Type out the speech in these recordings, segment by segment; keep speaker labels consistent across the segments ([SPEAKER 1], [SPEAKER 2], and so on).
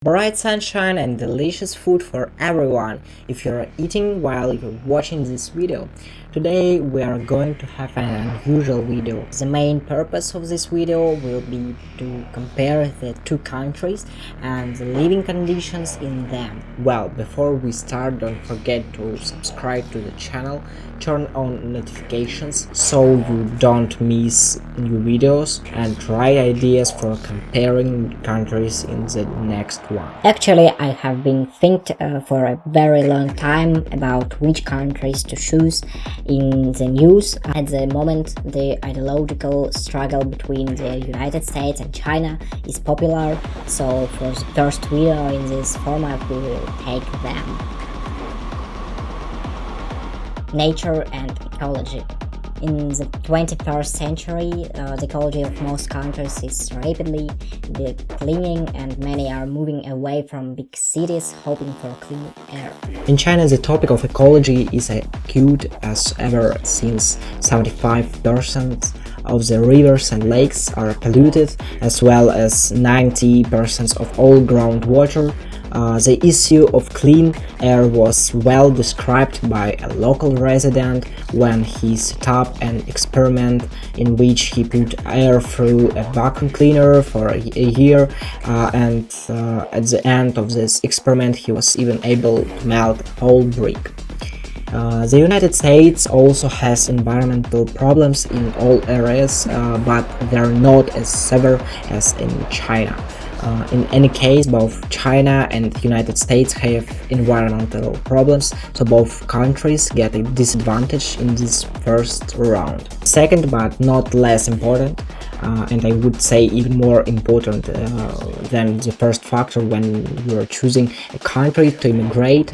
[SPEAKER 1] Bright sunshine and delicious food for everyone if you're eating while you're watching this video. Today we are going to have an unusual video. The main purpose of this video will be to compare the two countries and the living conditions in them. Well, before we start, don't forget to subscribe to the channel, turn on notifications so you don't miss new videos, and try ideas for comparing countries in the next one. Actually, I have been thinking for a very long time about which countries to choose in the news. At the moment, the ideological struggle between the United States and China is popular, so for the first video in this format we will take them. Nature and ecology. In the 21st century, the ecology of most countries is rapidly declining and many are moving away from big cities hoping for clean air. In China, the topic of ecology is acute as ever, since 75% of the rivers and lakes are polluted, as well as 90% of all groundwater. The issue of clean air was well described by a local resident when he set up an experiment in which he put air through a vacuum cleaner for a year, and at the end of this experiment he was even able to melt a whole brick. The United States also has environmental problems in all areas, but they're not as severe as in China. In any case, both China and the United States have environmental problems, so both countries get a disadvantage in this first round. Second, but not less important, and I would say even more important than the first factor when you are choosing a country to immigrate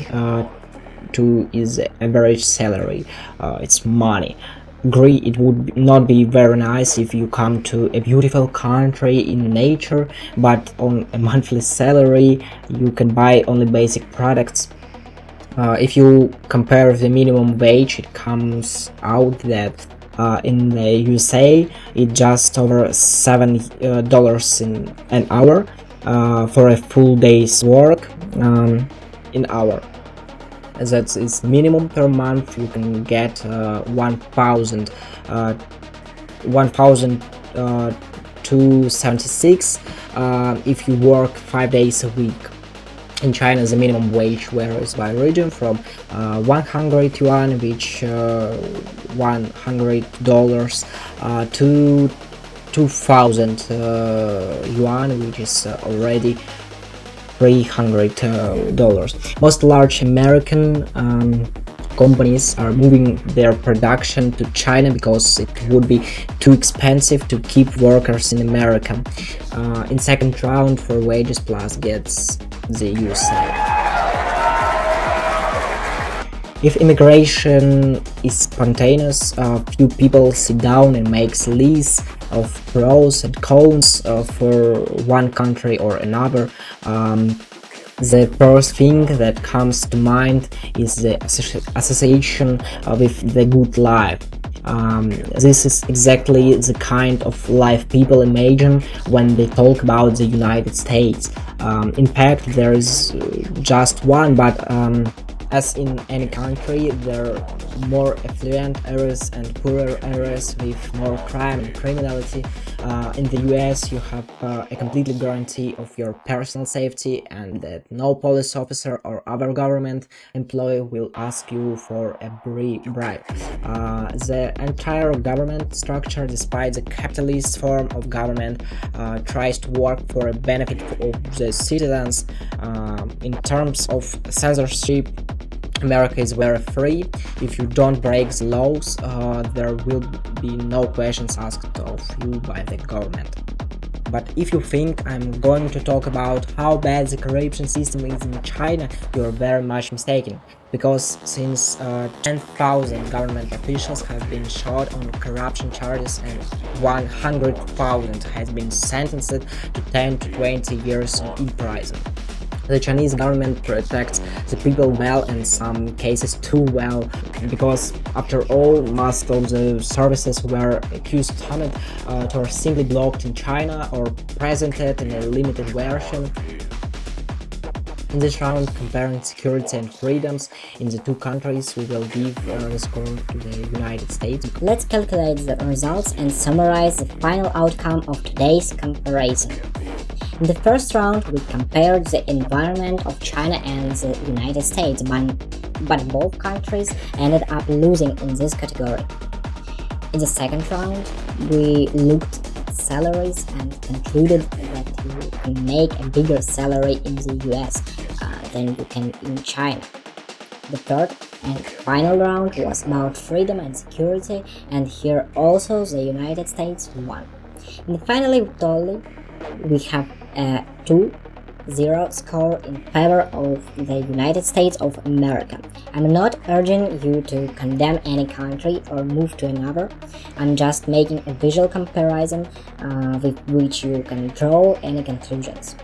[SPEAKER 1] to, is the average salary. It's money. Agree, it would not be very nice if you come to a beautiful country in nature, but on a monthly salary you can buy only basic products. If you compare the minimum wage, it comes out that in the USA it's just over $7 in an hour for a full day's work in hour. That is minimum per month. You can get 1,276 if you work 5 days a week. In China, the minimum wage varies by region from 100 yuan, which $100, to 2,000 yuan, which is already $300. Most large American companies are moving their production to China because it would be too expensive to keep workers in America. In second round for wages plus gets the USA. If immigration is spontaneous, few people sit down and makes lists of pros and cons for one country or another. The first thing that comes to mind is the association with the good life. This is exactly the kind of life people imagine when they talk about the United States. In fact, there is just one, but as in any country, there are more affluent areas and poorer areas with more crime and criminality. In the US, you have a completely guarantee of your personal safety and that no police officer or other government employee will ask you for a bribe. The entire government structure, despite the capitalist form of government, tries to work for a benefit of the citizens. In terms of censorship, America is very free. If you don't break the laws, there will be no questions asked of you by the government. But if you think I'm going to talk about how bad the corruption system is in China, you're very much mistaken. Because since 10,000 government officials have been shot on corruption charges and 100,000 has been sentenced to 10 to 20 years in prison. The Chinese government protects the people well, and in some cases too well, because after all, most of the services were accused or simply blocked in China or presented in a limited version. In this round, comparing security and freedoms in the two countries, we will give the score to the United States. Let's calculate the results and summarize the final outcome of today's comparison. In the first round, we compared the environment of China and the United States, but both countries ended up losing in this category. In the second round, we looked at salaries and concluded that you can make a bigger salary in the US than you can in China. The third and final round was about freedom and security, and here also the United States won. And finally, we have a 2-0 score in favor of the United States of America. I'm not urging you to condemn any country or move to another. I'm just making a visual comparison with which you can draw any conclusions.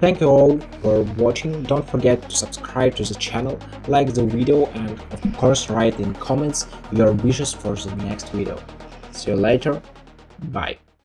[SPEAKER 2] Thank you all for watching. Don't forget to subscribe to the channel, like the video, and of course write in comments your wishes for the next video. See you later. Bye.